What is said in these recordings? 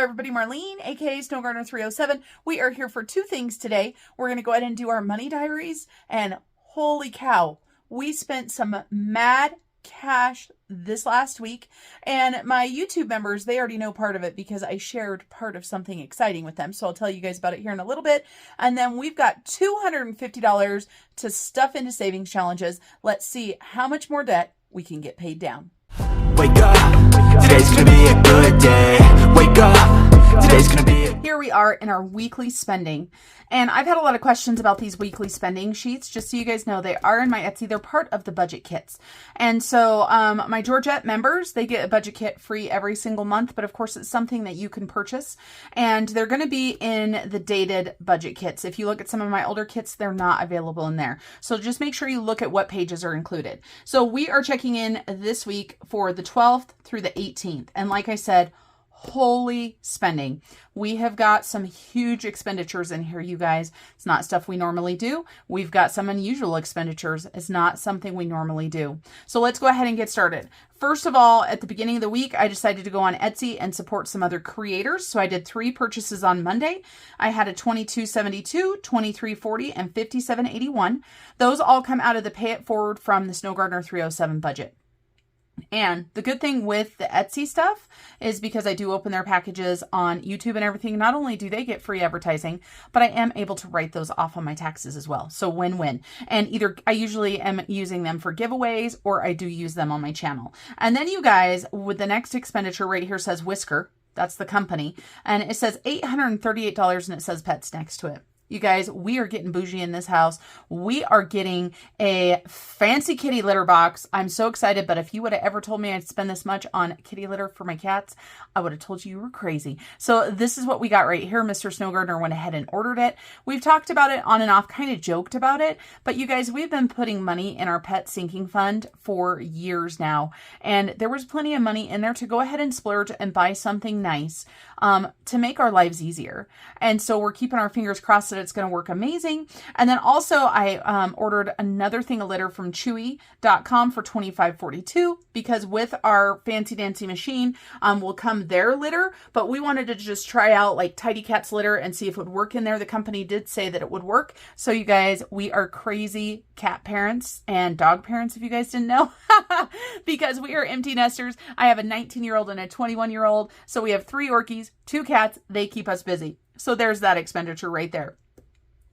everybody, Marlene, aka Snow Gardener 307. We are here for two things today. We're going to go ahead and do our money diaries, and holy cow, we spent some mad cash this last week, and my YouTube members, they already know part of it because I shared part of something exciting with them, so I'll tell you guys about it here in a little bit. And then we've got $250 to stuff into savings challenges. Let's see how much more debt we can get paid down. Wake up, today's gonna be a good day. Wake up, today's gonna be Here we are in our weekly spending, and I've had a lot of questions about these weekly spending sheets. Just so you guys know, they are in my Etsy. They're part of the budget kits. And so my Georgette members, they get a budget kit free every single month, but of course it's something that you can purchase, and they're going to be in the dated budget kits. If you look at some of my older kits, they're not available in there. So just make sure you look at what pages are included. So we are checking in this week for the 12th through the 18th. And like I said, holy spending. We have got some huge expenditures in here, you guys. It's not stuff we normally do. We've got some unusual expenditures. It's not something we normally do. So let's go ahead and get started. First of all, at the beginning of the week, I decided to go on Etsy and support some other creators. So I did 3 purchases on Monday. I had a $22.72, $23.40, and $57.81. Those all come out of the Pay It Forward from the Snow Gardener 307 budget. And the good thing with the Etsy stuff is because I do open their packages on YouTube and everything, not only do they get free advertising, but I am able to write those off on my taxes as well. So win-win. And either I usually am using them for giveaways or I do use them on my channel. And then you guys, with the next expenditure right here says Whisker. That's the company. And it says $838 and it says pets next to it. You guys, we are getting bougie in this house. We are getting a fancy kitty litter box. I'm so excited, but if you would have ever told me I'd spend this much on kitty litter for my cats, I would have told you were crazy. So this is what we got right here. Mr. Snow Gardener went ahead and ordered it. We've talked about it on and off, kind of joked about it, but you guys, we've been putting money in our pet sinking fund for years now, and there was plenty of money in there to go ahead and splurge and buy something nice to make our lives easier. And so we're keeping our fingers crossed that it's going to work amazing. And then also I ordered another thing of litter from Chewy.com for $25.42 because with our fancy dancy machine will come their litter, but we wanted to just try out like Tidy Cat's litter and see if it would work in there. The company did say that it would work. So you guys, we are crazy cat parents and dog parents, if you guys didn't know, because we are empty nesters. I have a 19-year-old and a 21-year-old. So we have 3 Orkies, 2 cats. They keep us busy. So there's that expenditure right there.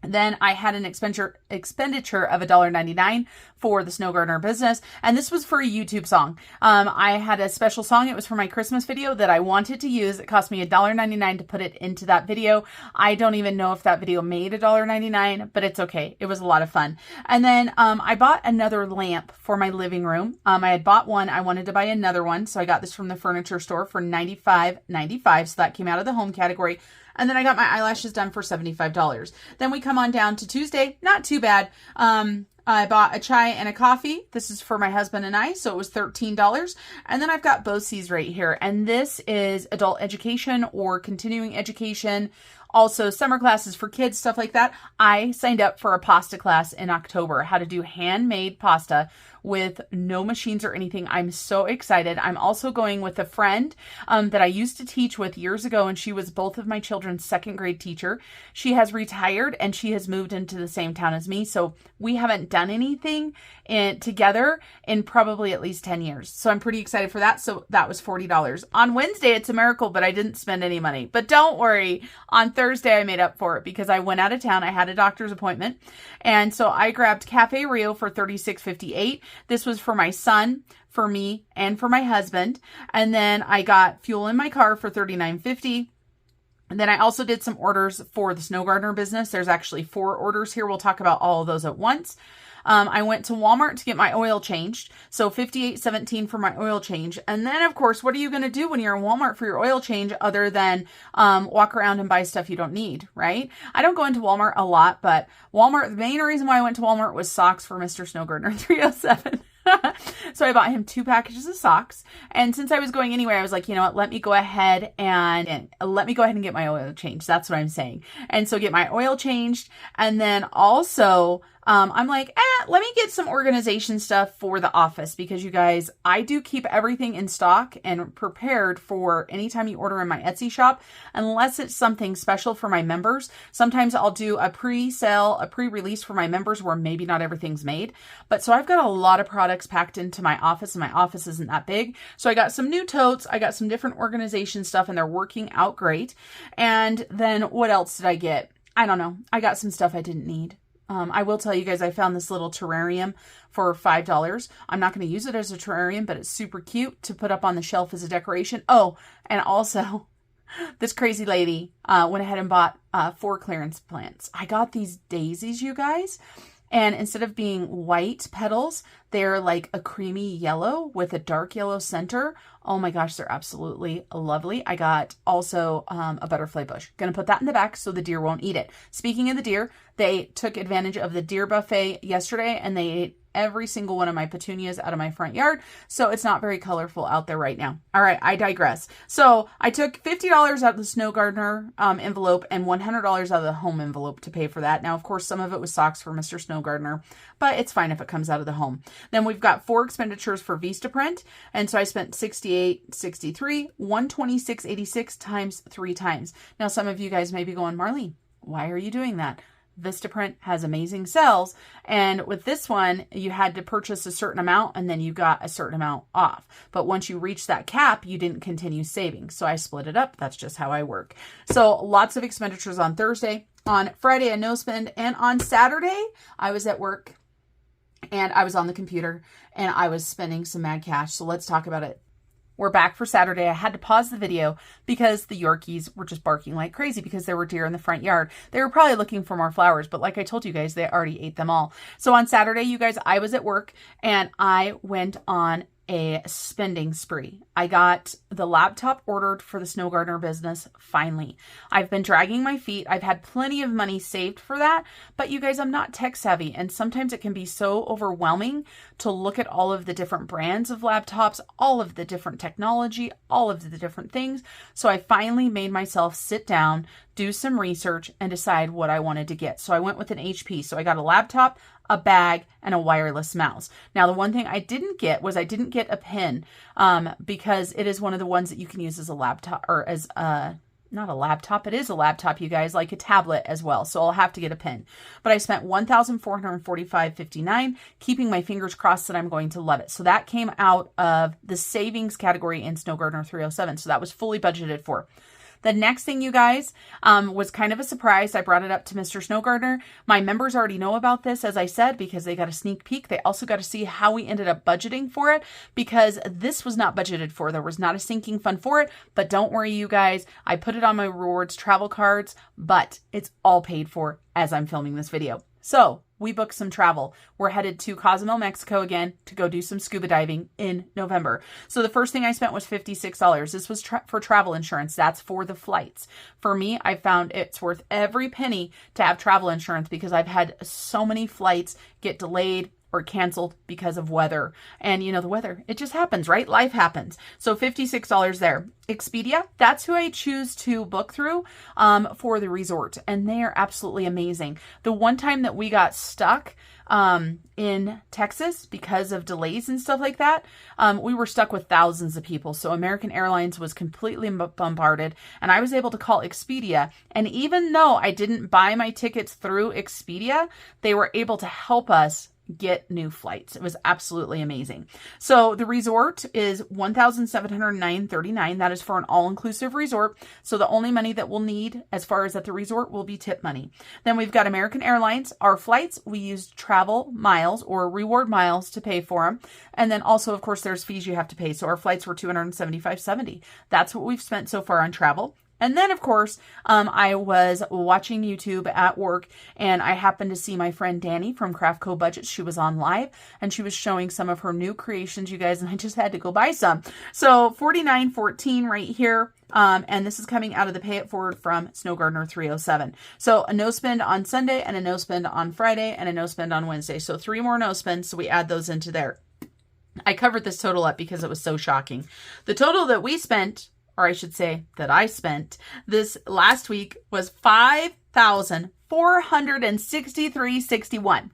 Then I had an expenditure of $1.99 for the Snow Gardener business. And this was for a YouTube song. I had a special song. It was for my Christmas video that I wanted to use. It cost me $1.99 to put it into that video. I don't even know if that video made $1.99, but it's okay. It was a lot of fun. And then I bought another lamp for my living room. I had bought one. I wanted to buy another one. So I got this from the furniture store for $95.95. So that came out of the home category. And then I got my eyelashes done for $75. Then we come on down to Tuesday. Not too bad. I bought a chai and a coffee. This is for my husband and I, so it was $13. And then I've got BOCES right here. And this is adult education or continuing education. Also summer classes for kids, stuff like that. I signed up for a pasta class in October, how to do handmade pasta with no machines or anything. I'm so excited. I'm also going with a friend that I used to teach with years ago, and she was both of my children's 2nd grade teacher. She has retired and she has moved into the same town as me. So we haven't done anything together in probably at least 10 years. So I'm pretty excited for that. So that was $40. On Wednesday, it's a miracle, but I didn't spend any money. But don't worry. On Thursday, I made up for it because I went out of town. I had a doctor's appointment. And so I grabbed Cafe Rio for $36.58. This was for my son, for me, and for my husband. And then I got fuel in my car for $39.50. And then I also did some orders for the Snow Gardener business. There's actually 4 orders here. We'll talk about all of those at once. I went to Walmart to get my oil changed. So $58.17 for my oil change. And then, of course, what are you going to do when you're in Walmart for your oil change other than walk around and buy stuff you don't need, right? I don't go into Walmart a lot, but Walmart, the main reason why I went to Walmart was socks for Mr. Snow Gardener 307. So I bought him 2 packages of socks. And since I was going anyway, I was like, you know what, let me go ahead and get my oil changed. That's what I'm saying. And so get my oil changed. And then also, I'm like, let me get some organization stuff for the office because you guys, I do keep everything in stock and prepared for anytime you order in my Etsy shop, unless it's something special for my members. Sometimes I'll do a pre-sale, a pre-release for my members where maybe not everything's made. But so I've got a lot of products packed into my office, and my office isn't that big. So I got some new totes, I got some different organization stuff, and they're working out great. And then what else did I get? I don't know. I got some stuff I didn't need. I will tell you guys, I found this little terrarium for $5. I'm not going to use it as a terrarium, but it's super cute to put up on the shelf as a decoration. Oh, and also this crazy lady went ahead and bought 4 clearance plants. I got these daisies, you guys. And instead of being white petals, they're like a creamy yellow with a dark yellow center. Oh my gosh, they're absolutely lovely. I got also a butterfly bush. Gonna put that in the back so the deer won't eat it. Speaking of the deer, they took advantage of the deer buffet yesterday and they ate every single one of my petunias out of my front yard. So it's not very colorful out there right now. All right, I digress. So I took $50 out of the Snow Gardener envelope and $100 out of the home envelope to pay for that. Now, of course, some of it was socks for Mr. Snow Gardener, but it's fine if it comes out of the home. Then we've got 4 expenditures for Vistaprint. And so I spent $68.63, $126.86 times 3 times. Now, some of you guys may be going, Marlene, why are you doing that? Vistaprint has amazing sales, and with this one you had to purchase a certain amount and then you got a certain amount off, but once you reach that cap you didn't continue saving, so I split it up. That's just how I work. So lots of expenditures on Thursday. On Friday, a no spend, and on Saturday I was at work and I was on the computer and I was spending some mad cash. So let's talk about it. We're back for Saturday. I had to pause the video because the Yorkies were just barking like crazy because there were deer in the front yard. They were probably looking for more flowers, but like I told you guys, they already ate them all. So on Saturday, you guys, I was at work and I went on a spending spree. I got the laptop ordered for the Snow Gardener business finally. I've been dragging my feet. I've had plenty of money saved for that, but you guys, I'm not tech savvy, and sometimes it can be so overwhelming to look at all of the different brands of laptops, all of the different technology, all of the different things. So I finally made myself sit down, do some research, and decide what I wanted to get. So I went with an HP. So I got a laptop, a bag, and a wireless mouse. Now, the one thing I didn't get was I didn't get a pen because it is one of the ones that you can use as a laptop, or as not a laptop. It is a laptop, you guys, like a tablet as well. So I'll have to get a pen. But I spent $1,445.59, keeping my fingers crossed that I'm going to love it. So that came out of the savings category in Snow Gardener 307. So that was fully budgeted for. The next thing, you guys, was kind of a surprise. I brought it up to Mr. Snow Gardener. My members already know about this, as I said, because they got a sneak peek. They also got to see how we ended up budgeting for it, because this was not budgeted for. There was not a sinking fund for it, but don't worry, you guys. I put it on my rewards travel cards, but it's all paid for as I'm filming this video. So we booked some travel. We're headed to Cozumel, Mexico again to go do some scuba diving in November. So the first thing I spent was $56. This was for travel insurance. That's for the flights. For me, I found it's worth every penny to have travel insurance because I've had so many flights get delayed or canceled because of weather. And you know, the weather, it just happens, right? Life happens. So $56 there. Expedia, that's who I choose to book through for the resort. And they are absolutely amazing. The one time that we got stuck in Texas because of delays and stuff like that, we were stuck with thousands of people. So American Airlines was completely bombarded, and I was able to call Expedia. And even though I didn't buy my tickets through Expedia, they were able to help us get new flights. It was absolutely amazing. So the resort is $1,709.39. That is for an all-inclusive resort. So the only money that we'll need as far as at the resort will be tip money. Then we've got American Airlines. Our flights, we used travel miles or reward miles to pay for them. And then also, of course, there's fees you have to pay. So our flights were $275.70. That's what we've spent so far on travel. And then, of course, I was watching YouTube at work, and I happened to see my friend Danny from Craft Co Budgets. She was on live, and she was showing some of her new creations, you guys, and I just had to go buy some. So $49.14 right here. And this is coming out of the Pay It Forward from Snow Gardener 307. So a no spend on Sunday, and a no spend on Friday, and a no spend on Wednesday. So 3 more no spends, so we add those into there. I covered this total up because it was so shocking. The total that we spent, or I should say that I spent this last week, was $5,463.61.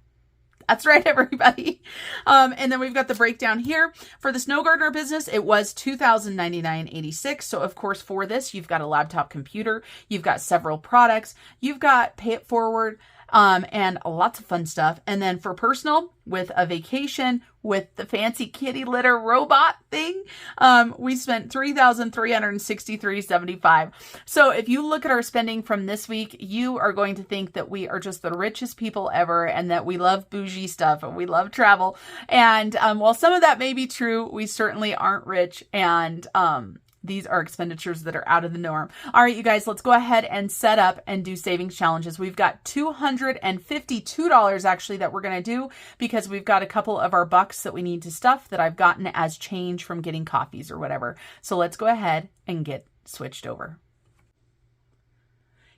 That's right, everybody. And then we've got the breakdown here. For the Snow Gardener business, it was $2,099.86. So, of course, for this, you've got a laptop computer, you've got several products, you've got pay it forward, and lots of fun stuff. And then for personal, with a vacation, with the fancy kitty litter robot thing, we spent $3,363.75. So if you look at our spending from this week, you are going to think that we are just the richest people ever and that we love bougie stuff and we love travel. And while some of that may be true, we certainly aren't rich, and these are expenditures that are out of the norm. All right, you guys, let's go ahead and set up and do savings challenges. We've got $252 actually that we're going to do because we've got a couple of our bucks that we need to stuff that I've gotten as change from getting coffees or whatever. So let's go ahead and get switched over.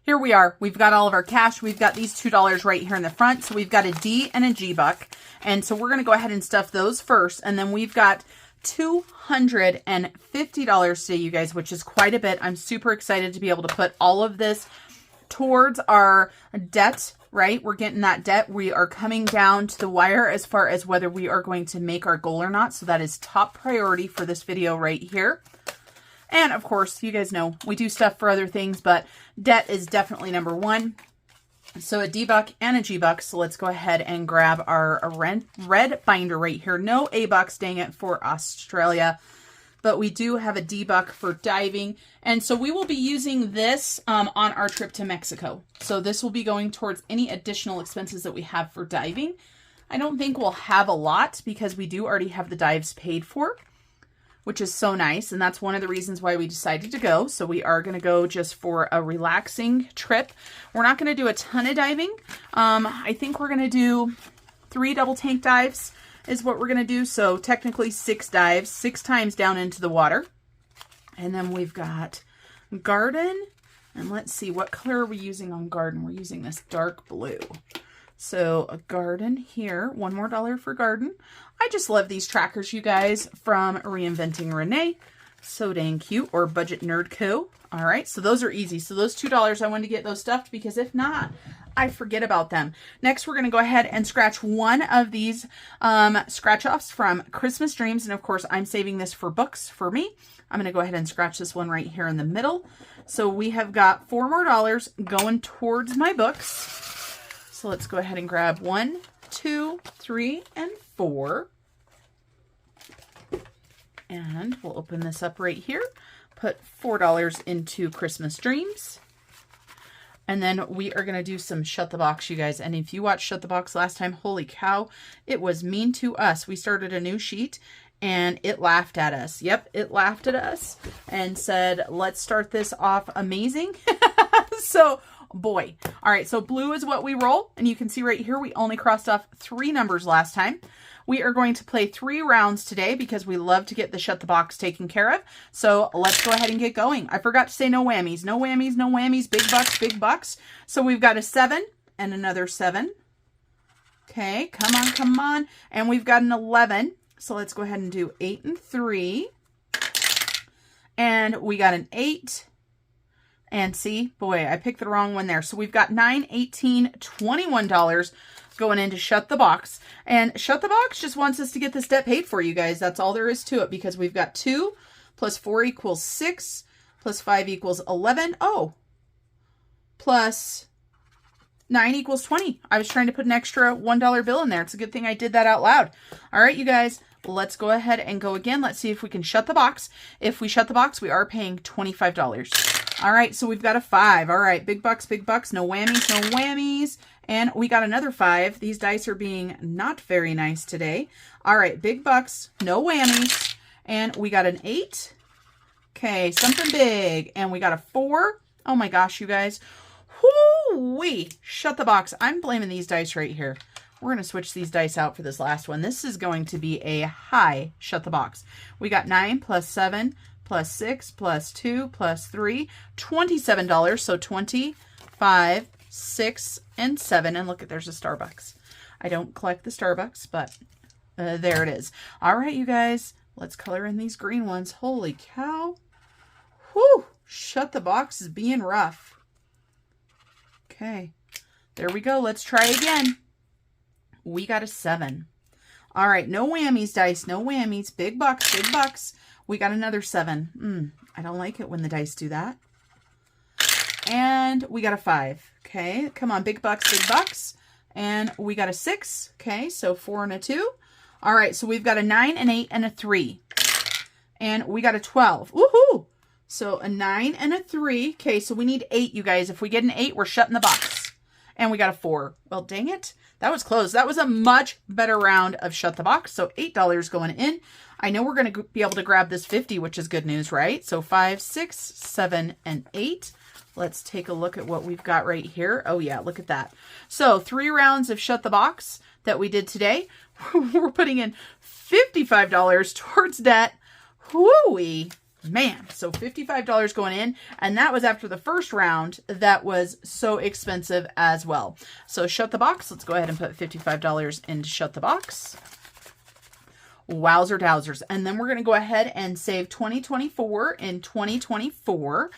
Here we are. We've got all of our cash. We've got these $2 right here in the front. So we've got a D and a G buck. And so we're going to go ahead and stuff those first. And then we've got $250 today, you guys, which is quite a bit. I'm super excited to be able to put all of this towards our debt, right? We're getting that debt. We are coming down to the wire as far as whether we are going to make our goal or not. So that is top priority for this video right here. And of course, you guys know we do stuff for other things, but debt is definitely number one. So a D-Buck and a G-Buck. So let's go ahead and grab our red binder right here. No A-Bucks, dang it, for Australia. But we do have a D-Buck for diving. And so we will be using this on our trip to Mexico. So this will be going towards any additional expenses that we have for diving. I don't think we'll have a lot because we do already have the dives paid for, which is so nice. And that's one of the reasons why we decided to go. So we are going to go just for a relaxing trip. We're not going to do a ton of diving. I think we're going to do 3 double tank dives is what we're going to do. So technically 6 dives, 6 times down into the water. And then we've got garden. And let's see, what color are we using on garden? We're using this dark blue. So a garden here, $1 more for garden. I just love these trackers, you guys, from Reinventing Renee. So dang cute. Or Budget Nerd Co. All right, so those are easy. So those $2, I wanted to get those stuffed because if not, I forget about them. Next, we're going to go ahead and scratch one of these scratch-offs from Christmas Dreams. And of course, I'm saving this for books for me. I'm going to go ahead and scratch this one right here in the middle. So we have got $4 more going towards my books. So let's go ahead and grab 1, 2, 3, and 4. And we'll open this up right here. Put $4 into Christmas Dreams. And then we are going to do some Shut the Box, you guys. And if you watched Shut the Box last time, holy cow, it was mean to us. We started a new sheet and it laughed at us. Yep, it laughed at us and said, let's start this off amazing. So, boy. All right, so blue is what we roll. And you can see right here, we only crossed off 3 numbers last time. We are going to play 3 rounds today because we love to get the Shut the Box taken care of. So let's go ahead and get going. I forgot to say no whammies. No whammies, no whammies. Big bucks, big bucks. So we've got a 7 and another 7. Okay, come on, come on. And we've got an 11. So let's go ahead and do 8 and 3. And we got an 8. And see, boy, I picked the wrong one there. So we've got $9, $18, $21 going into Shut the Box. And Shut the Box just wants us to get this debt paid for, you guys. That's all there is to it because we've got 2 plus 4 equals 6 plus 5 equals 11. Oh, plus 9 equals 20. I was trying to put an extra $1 bill in there. It's a good thing I did that out loud. All right, you guys, let's go ahead and go again. Let's see if we can shut the box. If we shut the box, we are paying $25. All right, so we've got a 5. All right, big bucks, no whammies, no whammies. And we got another 5. These dice are being not very nice today. All right, big bucks, no whammies. And we got an 8. Okay, something big. And we got a 4. Oh my gosh, you guys. Whoo-wee. Shut the box. I'm blaming these dice right here. We're going to switch these dice out for this last one. This is going to be a high shut the box. We got 9 plus 7 plus 6 plus 2 plus 3, $27. So 25, 6, and 7. And look, there's a Starbucks. I don't collect the Starbucks, but there it is. All right, you guys, let's color in these green ones. Holy cow. Whew, shut the box is being rough. Okay, there we go. Let's try again. We got a 7. All right, no whammies, dice. No whammies. Big bucks, big bucks. We got another 7. I don't like it when the dice do that. And we got a 5. Okay, come on, big bucks, big bucks. And we got a 6. Okay, so 4 and a 2. All right, so we've got a 9, an 8, and a 3. And we got a 12. Woohoo! So a 9 and a 3. Okay, so we need 8, you guys. If we get an 8, we're shutting the box. And we got a 4. Well, dang it. That was close. That was a much better round of shut the box. So $8 going in. I know we're going to be able to grab this 50, which is good news, right? So 5, 6, 7, and 8. Let's take a look at what we've got right here. Oh yeah, look at that. So 3 rounds of shut the box that we did today. We're putting in $55 towards debt. Whoo-wee. Man, so $55 going in, and that was after the first round that was so expensive as well. So shut the box. Let's go ahead and put $55 into shut the box. Wowzer dowsers. And then we're going to go ahead and save 2024 in 2024.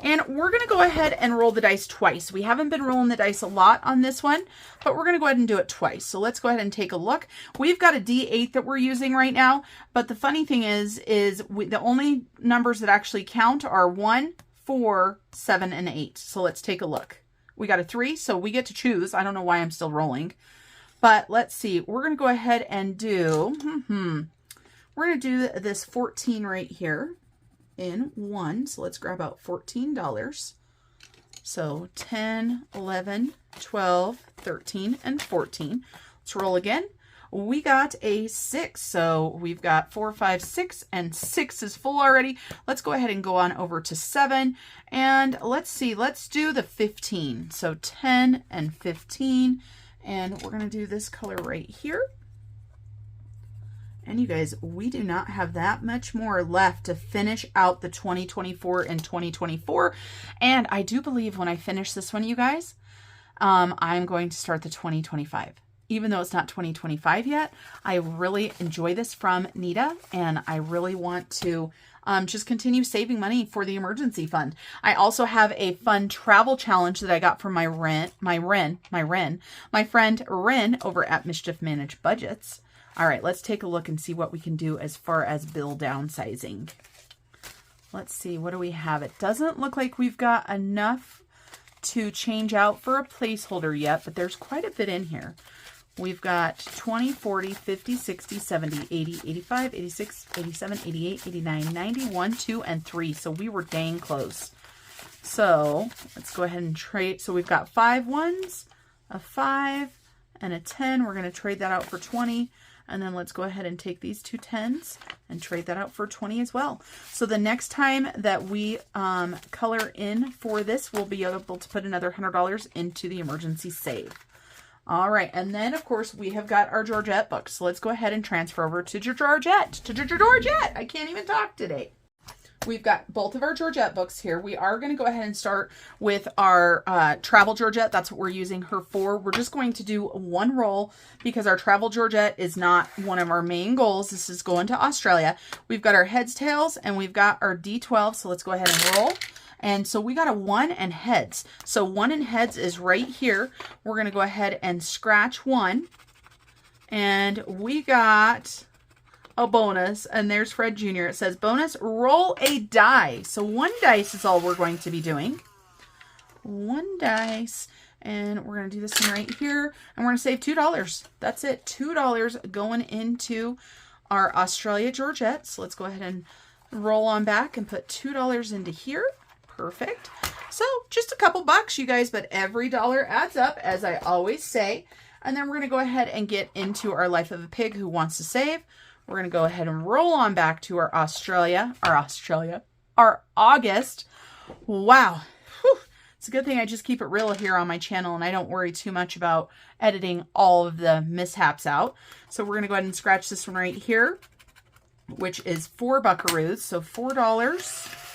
And we're going to go ahead and roll the dice twice. We haven't been rolling the dice a lot on this one, but we're going to go ahead and do it twice. So let's go ahead and take a look. We've got a D8 that we're using right now, but the funny thing is the only numbers that actually count are 1, 4, 7, and 8. So let's take a look. We got a 3, so we get to choose. I don't know why I'm still rolling. But let's see, we're going to go ahead and do, we're going to do this 14 right here in 1. So let's grab out $14. So 10, 11, 12, 13, and 14. Let's roll again. We got a 6. So we've got 4, 5, 6, and 6 is full already. Let's go ahead and go on over to 7. And let's see, let's do the 15. So 10 and 15. And we're going to do this color right here. And you guys, we do not have that much more left to finish out the 2024 and 2024. And I do believe when I finish this one, you guys, I'm going to start the 2025. Even though it's not 2025 yet, I really enjoy this from Nita, and I really want to just continue saving money for the emergency fund. I also have a fun travel challenge that I got from my friend Ren over at Mischief Managed Budgets. All right, let's take a look and see what we can do as far as bill downsizing. Let's see, what do we have? It doesn't look like we've got enough to change out for a placeholder yet, but there's quite a bit in here. We've got 20, 40, 50, 60, 70, 80, 85, 86, 87, 88, 89, 90, 1, 2, and 3. So we were dang close. So let's go ahead and trade. So we've got 5 ones, a 5, and a 10. We're going to trade that out for 20. And then let's go ahead and take these 2 10s and trade that out for 20 as well. So the next time that we color in for this, we'll be able to put another $100 into the emergency save. All right, and then, of course, we have got our Georgette books. So let's go ahead and transfer over to Georgette. Georgette! I can't even talk today. We've got both of our Georgette books here. We are going to go ahead and start with our travel Georgette. That's what we're using her for. We're just going to do one roll because our travel Georgette is not one of our main goals. This is going to Australia. We've got our heads, tails, and we've got our D12. So let's go ahead and roll. And so we got a 1 and heads. So 1 and heads is right here. We're going to go ahead and scratch 1. And we got a bonus. And there's Fred Jr. It says bonus, roll a die. So 1 dice is all we're going to be doing. 1 dice. And we're going to do this one right here. And we're going to save $2. That's it. $2 going into our Australia Georgette. So let's go ahead and roll on back and put $2 into here. Perfect. So just a couple bucks, you guys, but every dollar adds up, as I always say. And then we're going to go ahead and get into our Life of a Pig Who Wants to Save. We're going to go ahead and roll on back to our August. Wow. Whew. It's a good thing I just keep it real here on my channel and I don't worry too much about editing all of the mishaps out. So we're going to go ahead and scratch this one right here, which is 4 buckaroos. So $4.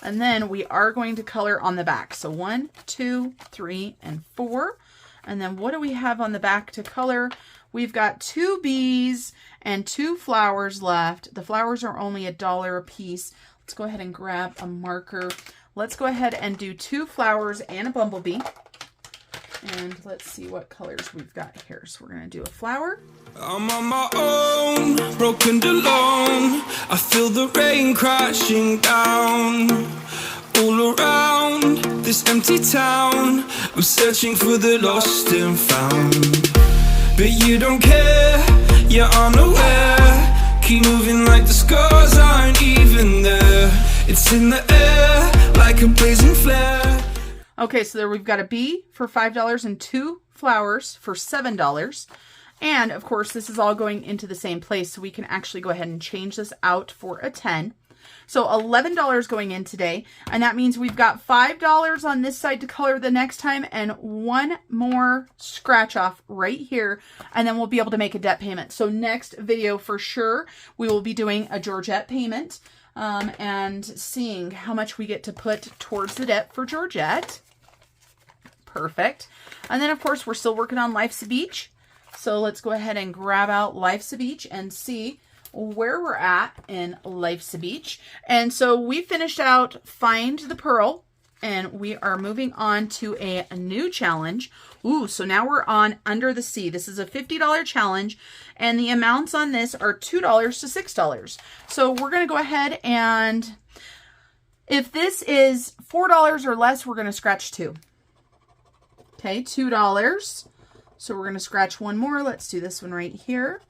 And then we are going to color on the back. So 1, 2, 3, and 4. And then what do we have on the back to color? We've got 2 bees and 2 flowers left. The flowers are only $1 a piece. Let's go ahead and grab a marker. Let's go ahead and do 2 flowers and a bumblebee. And let's see what colors we've got here. So we're going to do a flower. I'm on my own, broken and alone. I feel the rain crashing down all around this empty town. I'm searching for the lost and found, but you don't care, you're unaware. Keep moving like the scars aren't even there. It's in the air like a blazing flare. Okay, so there we've got a bee for $5 and 2 flowers for $7. And of course, this is all going into the same place, so we can actually go ahead and change this out for a 10. So $11 going in today, and that means we've got $5 on this side to color the next time, and 1 more scratch off right here, and then we'll be able to make a debt payment. So next video for sure, we will be doing a Georgette payment and seeing how much we get to put towards the debt for Georgette. Perfect. And then of course, we're still working on Life's a Beach. So let's go ahead and grab out Life's a Beach and see where we're at in Life's a Beach. And so we finished out Find the Pearl, and we are moving on to a new challenge. Ooh, so now we're on Under the Sea. This is a $50 challenge, and the amounts on this are $2 to $6. So we're going to go ahead and if this is $4 or less, we're going to scratch 2. Okay, $2. So we're going to scratch 1 more. Let's do this one right here.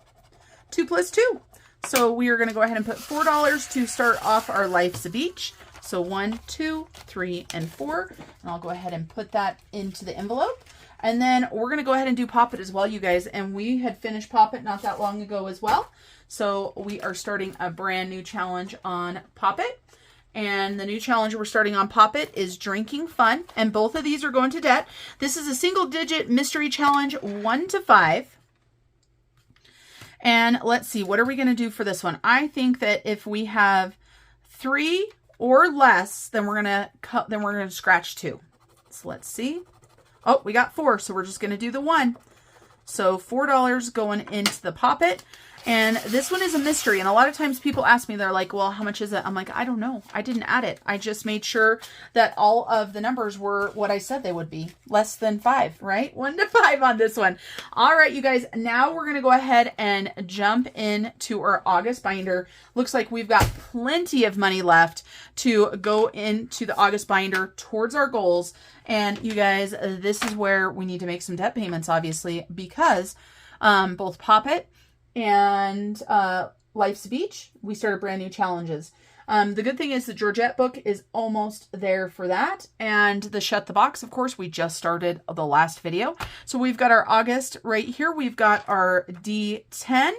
2 plus 2. So we are going to go ahead and put $4 to start off our Life's a Beach. So 1, 2, 3, and 4. And I'll go ahead and put that into the envelope. And then we're going to go ahead and do Pop It as well, you guys. And we had finished Pop It not that long ago as well. So we are starting a brand new challenge on Pop It. And the new challenge we're starting on Pop It is Drinking Fun. And both of these are going to debt. This is a single digit mystery challenge, 1 to 5. And let's see, what are we going to do for this one? I think that if we have 3 or less, then we're going to scratch 2. So let's see. Oh, we got 4, so we're just going to do the 1. So $4 going into the Pop It. And this one is a mystery. And a lot of times people ask me, they're like, well, how much is it? I'm like, I don't know. I didn't add it. I just made sure that all of the numbers were what I said they would be. Less than 5, right? 1 to 5 on this one. All right, you guys. Now we're going to go ahead and jump into our August binder. Looks like we've got plenty of money left to go into the August binder towards our goals. And you guys, this is where we need to make some debt payments, obviously, because both Pop It and Life's a Beach, we started brand new challenges. The good thing is the Georgette book is almost there for that. And the Shut the Box, of course, we just started the last video. So we've got our August right here. We've got our D10.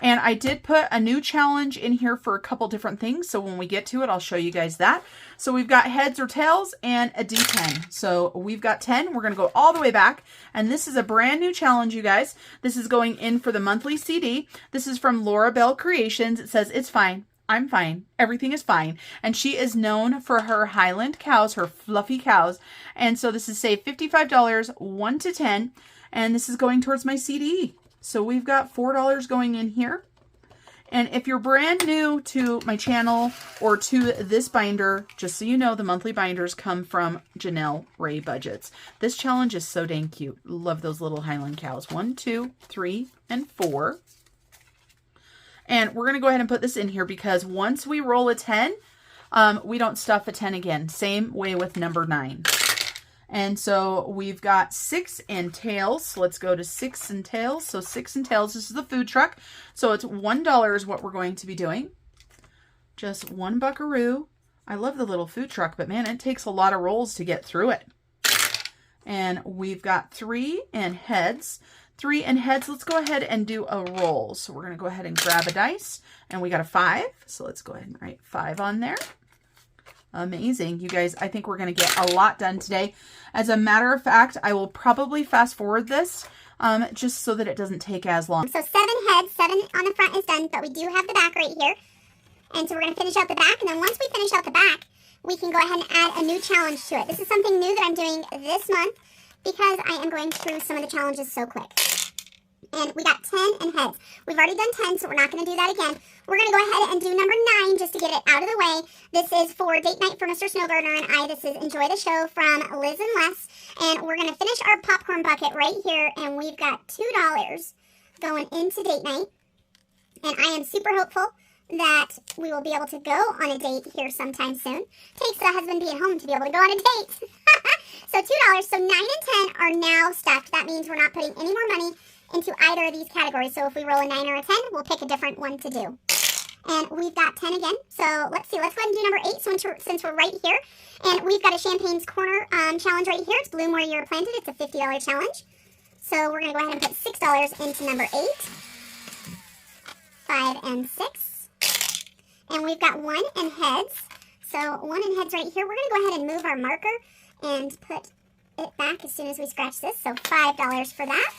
And I did put a new challenge in here for a couple different things. So when we get to it, I'll show you guys that. So we've got heads or tails and a D10. So we've got 10. We're going to go all the way back. And this is a brand new challenge, you guys. This is going in for the monthly CD. This is from Laura Bell Creations. It says, "It's fine. I'm fine. Everything is fine." And she is known for her Highland cows, her fluffy cows. And so this is save $55, 1 to 10. And this is going towards my CD. So we've got $4 going in here. And if you're brand new to my channel or to this binder, just so you know, the monthly binders come from Janelle Ray Budgets. This challenge is so dang cute. Love those little Highland cows. 1, 2, 3, and 4. And we're going to go ahead and put this in here because once we roll a 10, we don't stuff a 10 again. Same way with number 9. And so we've got 6 and tails. So let's go to 6 and tails. So 6 and tails, this is the food truck. So it's $1 is what we're going to be doing. Just 1 buckaroo. I love the little food truck, but man, it takes a lot of rolls to get through it. And we've got 3 and heads. 3 and heads. Let's go ahead and do a roll. So we're going to go ahead and grab a dice. And we got a 5. So let's go ahead and write 5 on there. Amazing. You guys, I think we're going to get a lot done today. As a matter of fact, I will probably fast forward this just so that it doesn't take as long. So 7 heads, 7 on the front is done, but we do have the back right here. And so we're going to finish out the back. And then once we finish out the back, we can go ahead and add a new challenge to it. This is something new that I'm doing this month because I am going through some of the challenges so quick. And we got 10 and heads. We've already done 10, so we're not going to do that again. We're going to go ahead and do number 9 just to get it out of the way. This is for date night for Mr. Snow Gardener and I. This is Enjoy the Show from Liz and Les. And we're going to finish our popcorn bucket right here. And we've got $2 going into date night. And I am super hopeful that we will be able to go on a date here sometime soon. Takes the husband being home to be able to go on a date. So $2. So 9 and 10 are now stuffed. That means we're not putting any more money into either of these categories. So if we roll a 9 or a 10, we'll pick a different one to do. And we've got 10 again. So let's see. Let's go ahead and do number 8 since we're right here. And we've got a Champagne's Corner challenge right here. It's Bloom Where You're Planted. It's a $50 challenge. So we're going to go ahead and put $6 into number 8. 5 and 6. And we've got 1 and heads. So 1 and heads right here. We're going to go ahead and move our marker and put it back as soon as we scratch this. So $5 for that.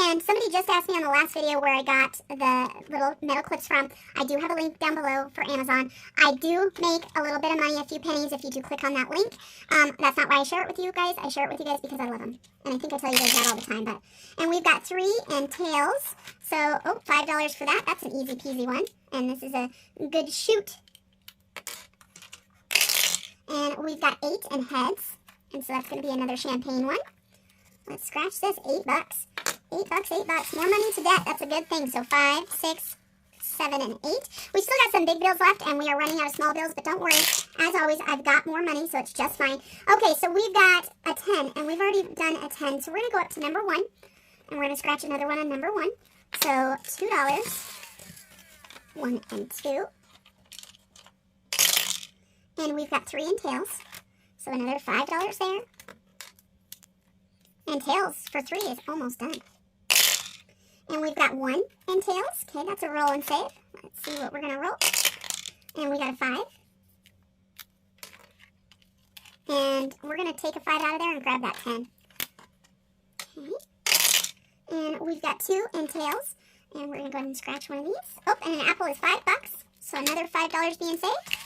And somebody just asked me on the last video where I got the little metal clips from. I do have a link down below for Amazon. I do make a little bit of money, a few pennies, if you do click on that link. That's not why I share it with you guys. I share it with you guys because I love them. And I think I tell you guys that all the time. And we've got 3 and tails. So, $5 for that. That's an easy peasy one. And this is a good shoot. And we've got 8 and heads. And so that's going to be another champagne one. Let's scratch this. $8. $8, $8. More money to debt. That's a good thing. So 5, 6, 7, and 8. We still got some big bills left, and we are running out of small bills, but don't worry. As always, I've got more money, so it's just fine. Okay, so we've got a 10, and we've already done a 10. So we're going to go up to number 1, and we're going to scratch another one on number 1. So $2, 1 and 2. And we've got 3 and tails. So another $5 there. And tails for 3 is almost done. And we've got 1 and tails. Okay, that's a roll and save. Let's see what we're going to roll. And we got a 5. And we're going to take a 5 out of there and grab that 10. Okay. And we've got 2 and tails. And we're going to go ahead and scratch one of these. Oh, and an apple is $5. So another $5 being saved.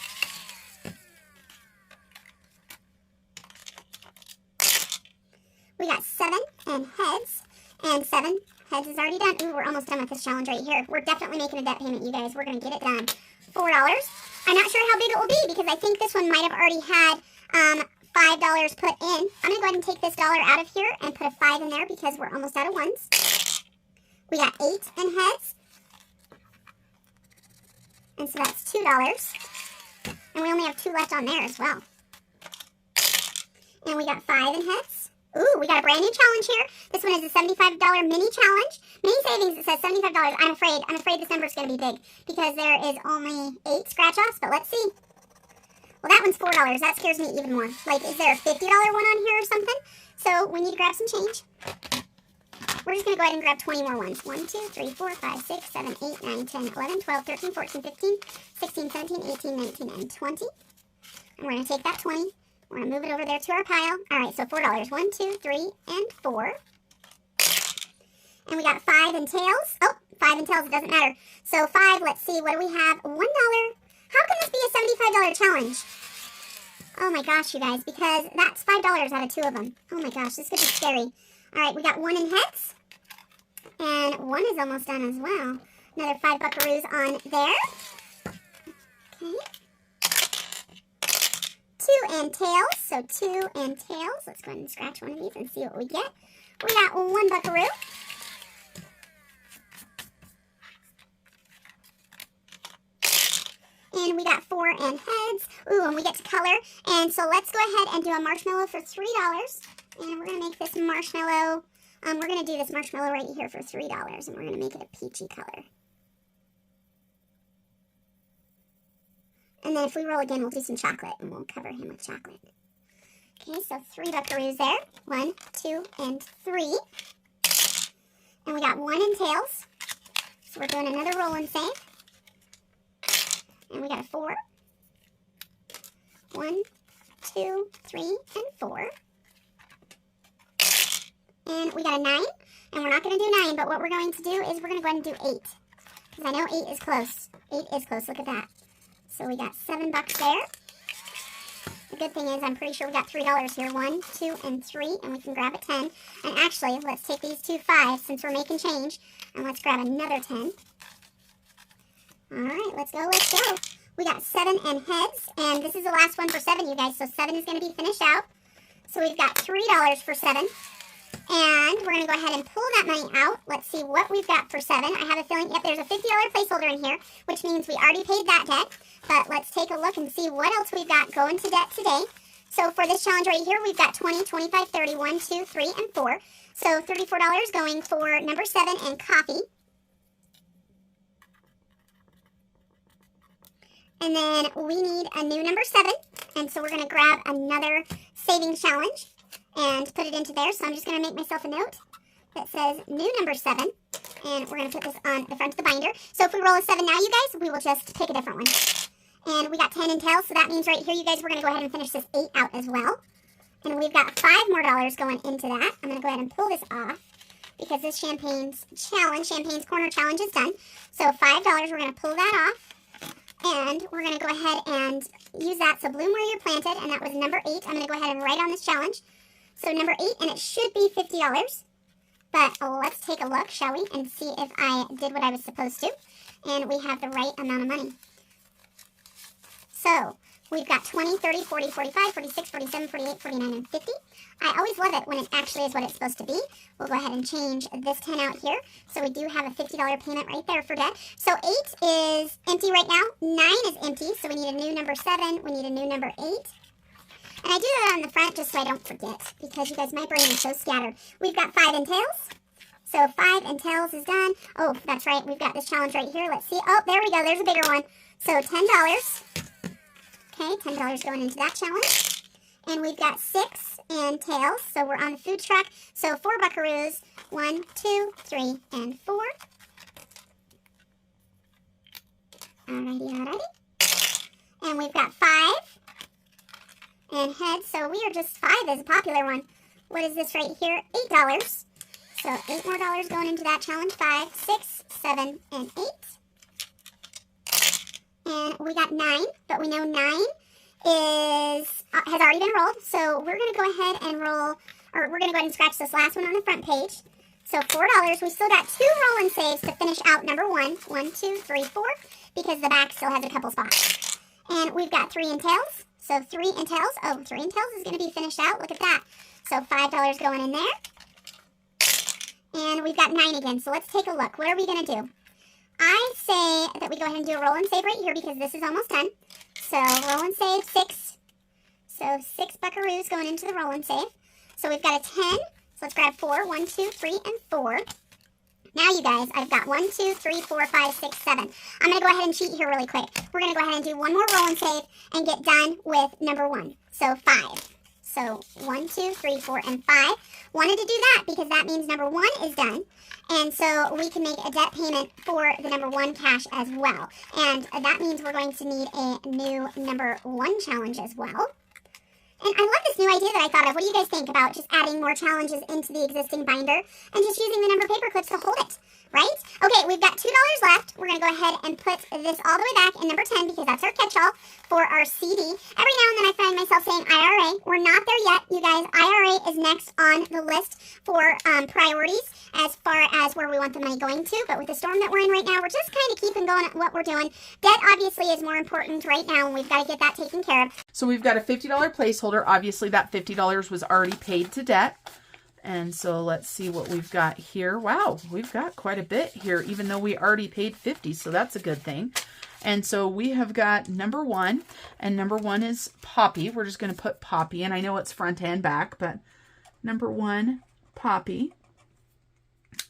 We got 7 and heads. And 7 heads is already done. Ooh, we're almost done with this challenge right here. We're definitely making a debt payment, you guys. We're going to get it done. $4. I'm not sure how big it will be because I think this one might have already had $5 put in. I'm going to go ahead and take this dollar out of here and put a 5 in there because we're almost out of ones. We got 8 and heads. And so that's $2. And we only have 2 left on there as well. And we got 5 and heads. Ooh, we got a brand new challenge here. This one is a $75 mini challenge. Mini savings, it says $75. I'm afraid this number is going to be big because there is only 8 scratch-offs, but let's see. Well, that one's $4. That scares me even more. Like, is there a $50 one on here or something? So we need to grab some change. We're just going to go ahead and grab 20 more ones. 1, 2, 3, 4, 5, 6, 7, 8, 9, 10, 11, 12, 13, 14, 15, 16, 17, 18, 19, and 20. And we're going to take that 20. We're going to move it over there to our pile. All right, so $4. 1, 2, 3, and 4. And we got 5 and tails. Oh, 5 and tails, it doesn't matter. So 5, let's see, what do we have? $1. How can this be a $75 challenge? Oh my gosh, you guys, because that's $5 out of 2 of them. Oh my gosh, this could be scary. All right, we got 1 in heads. And 1 is almost done as well. Another 5 buckaroos on there. Okay. 2 and tails. So 2 and tails. Let's go ahead and scratch one of these and see what we get. We got 1 buckaroo. And we got 4 and heads. Ooh, and we get to color. And so let's go ahead and do a marshmallow for $3. And we're going to make this marshmallow, we're going to do this marshmallow right here for $3. And we're going to make it a peachy color. And then if we roll again, we'll do some chocolate. And we'll cover him with chocolate. Okay, so 3 buckaroos there. 1, 2, and 3. And we got 1 in tails. So we're doing another roll and save. And we got a 4. 1, 2, 3, and 4. And we got a 9. And we're not going to do 9, but what we're going to do is we're going to go ahead and do 8. Because I know 8 is close. 8 is close. Look at that. So we got $7 there. We've good thing is I'm pretty sure we got $3 here. 1, 2, and 3, and we can grab a 10. And actually, let's take these two 5s since we're making change, and let's grab another 10. All right, let's go, let's go. We got 7 and heads, and this is the last one for 7, you guys, so 7 is going to be finished out. So we've got $3 for 7. And we're going to go ahead and pull that money out. Let's see what we've got for 7. I have a feeling, yep, there's a $50 placeholder in here, which means we already paid that debt. But let's take a look and see what else we've got going to debt today. So for this challenge right here, we've got 20, 25, 30, 1, 2, 3, and 4. So $34 going for number 7 and coffee. And then we need a new number 7. And so we're going to grab another savings challenge and put it into there. So I'm just going to make myself a note that says new number 7. And we're going to put this on the front of the binder. So if we roll a 7 now, you guys, we will just pick a different one. And we got 10 in tails. So that means right here, you guys, we're going to go ahead and finish this 8 out as well. And we've got $5 more going into that. I'm going to go ahead and pull this off because this Champagne's Corner Challenge is done. So $5, we're going to pull that off. And we're going to go ahead and use that. So bloom where you're planted. And that was number 8. I'm going to go ahead and write on this challenge. So number 8, and it should be $50. But let's take a look, shall we, and see if I did what I was supposed to. And we have the right amount of money. So we've got 20, 30, 40, 45, 46, 47, 48, 49, and 50. I always love it when it actually is what it's supposed to be. We'll go ahead and change this 10 out here. So we do have a $50 payment right there for debt. So 8 is empty right now. 9 is empty, so we need a new number 7. We need a new number 8. And I do that on the front just so I don't forget, because you guys, my brain is so scattered. We've got 5 in tails. So 5 in tails is done. Oh, that's right. We've got this challenge right here. Let's see. Oh, there we go. There's a bigger one. So $10. Okay, $10 going into that challenge. And we've got 6 in tails. So we're on the food truck. So 4 buckaroos. 1, 2, 3, and 4. Alrighty. And we've got 5. And heads, so we are just 5 is a popular one. What is this right here? $8. So $8 more going into that challenge. 5, 6, 7, and 8. And we got 9, but we know 9 has already been rolled. So we're going to go ahead and roll, or we're going to go ahead and scratch this last one on the front page. So $4. We still got 2 roll and saves to finish out number 1. 1, 2, 3, 4, because the back still has a couple spots. And we've got 3 in tails. So 3 in tails. Oh, 3 in tails is going to be finished out. Look at that. So $5 going in there. And we've got 9 again. So let's take a look. What are we going to do? I say that we go ahead and do a roll and save right here because this is almost done. So roll and save 6. So 6 buckaroos going into the roll and save. So we've got a 10. So let's grab 4. 1, 2, 3, and 4. Now, you guys, I've got 1, 2, 3, 4, 5, 6, 7. I'm going to go ahead and cheat here really quick. We're going to go ahead and do one more roll and save and get done with number 1. So 5. So 1, 2, 3, 4, and 5. Wanted to do that because that means number 1 is done. And so we can make a debt payment for the number 1 cash as well. And that means we're going to need a new number 1 challenge as well. And I love this new idea that I thought of. What do you guys think about just adding more challenges into the existing binder and just using the number paper clips to hold it, right? Okay, we've got $2 left. We're going to go ahead and put this all the way back in number 10 because that's our catch-all for our CD. Every now and then I find myself saying IRA. We're not there yet, you guys. IRA is next on the list for priorities as far as where we want the money going to. But with the storm that we're in right now, we're just kind of keeping going at what we're doing. Debt obviously is more important right now, and we've got to get that taken care of. So we've got a $50 placeholder. Obviously, that $50 was already paid to debt. And so let's see what we've got here. Wow, we've got quite a bit here, even though we already paid 50. So that's a good thing. And so we have got number 1, and number 1 is Poppy. We're just going to put Poppy, and I know it's front and back, but number 1, Poppy.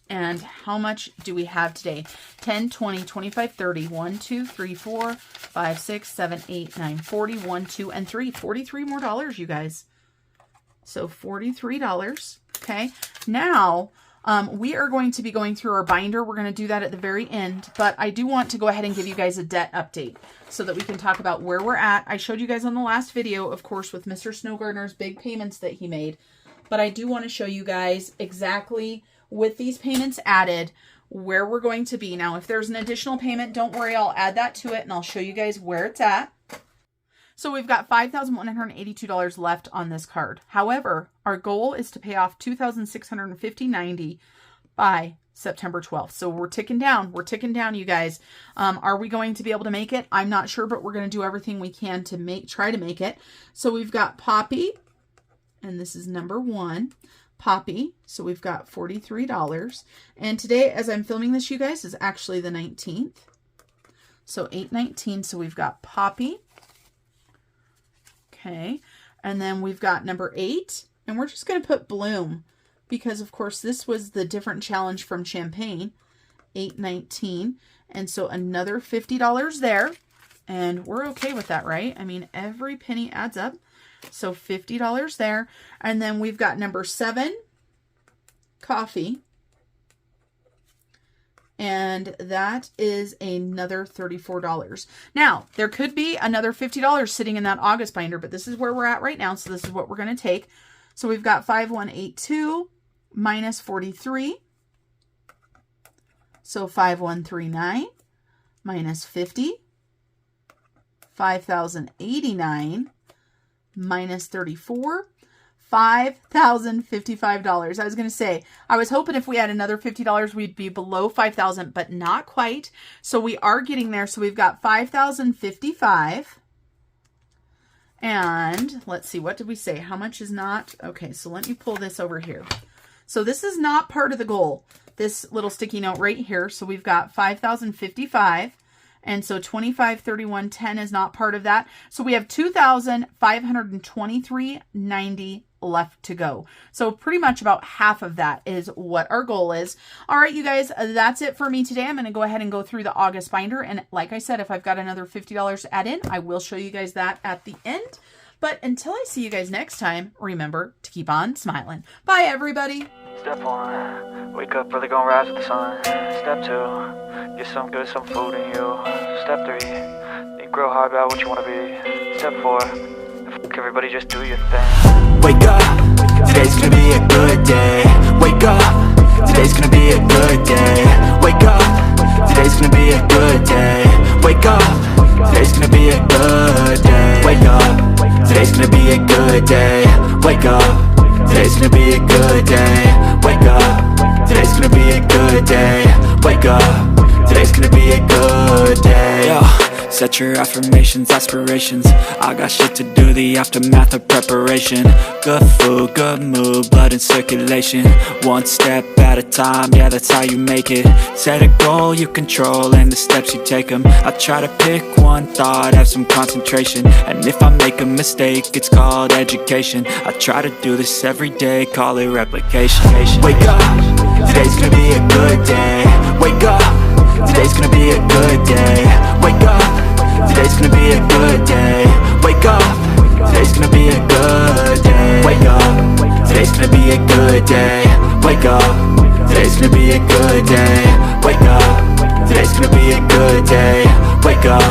And how much do we have today? 10, 20, 25, 30, 1, 2, 3, 4, 5, 6, 7, 8, 9, 40, 1, 2, and 3. $43 more, you guys. So $43. Okay. Now, we are going to be going through our binder. We're going to do that at the very end, but I do want to go ahead and give you guys a debt update so that we can talk about where we're at. I showed you guys on the last video, of course, with Mr. Snowgardener's big payments that he made, but I do want to show you guys exactly with these payments added where we're going to be. Now, if there's an additional payment, don't worry, I'll add that to it and I'll show you guys where it's at. So we've got $5,182 left on this card. However, our goal is to pay off $2,650.90 by September 12th. So we're ticking down. We're ticking down, you guys. Are we going to be able to make it? I'm not sure, but we're going to do everything we can to try to make it. So we've got Poppy, and this is number 1. Poppy. So we've got $43. And today, as I'm filming this, you guys, is actually the 19th. So 8/19. So we've got Poppy. Okay. And then we've got number 8. And we're just going to put Bloom, because of course this was the different challenge from Champagne. 8/19. And so another $50 there. And we're okay with that, right? I mean, every penny adds up. So $50 there. And then we've got number 7, Coffee. And that is another $34. Now, there could be another $50 sitting in that August binder, but this is where we're at right now. So this is what we're going to take. So we've got 5,182 minus 43. So 5,139 minus 50. 5,089 minus 34. $5,055. I was going to say, I was hoping if we had another $50, we'd be below 5,000, but not quite. So we are getting there. So we've got 5,055. And let's see, what did we say? How much is not? Okay, so let me pull this over here. So this is not part of the goal, this little sticky note right here. So we've got 5,055. And so 2531.10 is not part of that. So we have 2,523.90 left to go. So pretty much about half of that is what our goal is. All right, you guys, that's it for me today. I'm going to go ahead and go through the August binder. And like I said, if I've got another $50 to add in, I will show you guys that at the end. But until I see you guys next time, remember to keep on smiling. Bye, everybody. Step 1, wake up early, gonna rise with the sun. Step 2, get some good, some food in you. Step 3, think real hard about what you wanna be. Step 4, fuck everybody, just do your thing. Wake up, today's gonna be a good day. Wake up, today's gonna be a good day. Wake up, today's gonna be a good day. Wake up, today's gonna be a good day. Wake up, today's gonna be a good day. Wake up, today's gonna be a good day. Wake up, today's gonna be a good day. Wake up, today's gonna be a good day. Yo, set your affirmations, aspirations. I got shit to do, the aftermath of preparation. Good food, good mood, blood in circulation. One step at a time, yeah, that's how you make it. Set a goal you control and the steps you take them. I try to pick one thought, have some concentration. And if I make a mistake, it's called education. I try to do this every day, call it replication. Wake up, today's gonna be a good day. Wake up, today's gonna be a good day. Wake up, today's gonna be a good day. Wake up, today's gonna be a good day. Wake up, today's gonna be a good day. Wake up, today's gonna be a good day. Wake up, today's gonna be a good day. Wake up,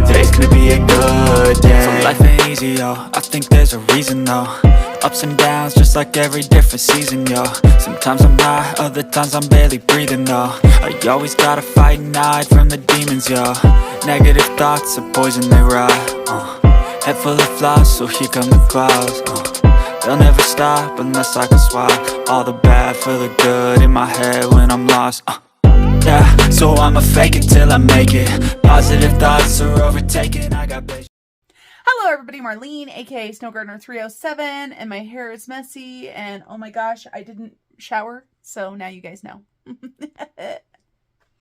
today's gonna be a good day. So life ain't easy, yo, I think there's a reason though. Ups and downs, just like every different season, yo. Sometimes I'm high, other times I'm barely breathing, though. I always gotta fight and hide from the demons, yo. Negative thoughts are poison, they rot. Head full of flies, so here come the clouds. They'll never stop unless I can swap all the bad for the good in my head when I'm lost. Yeah, so I'ma fake it till I make it. Positive thoughts are overtaken, I got patience. Hello, everybody. Marlene, aka Snow Gardener 307, and my hair is messy. And oh my gosh, I didn't shower, so now you guys know.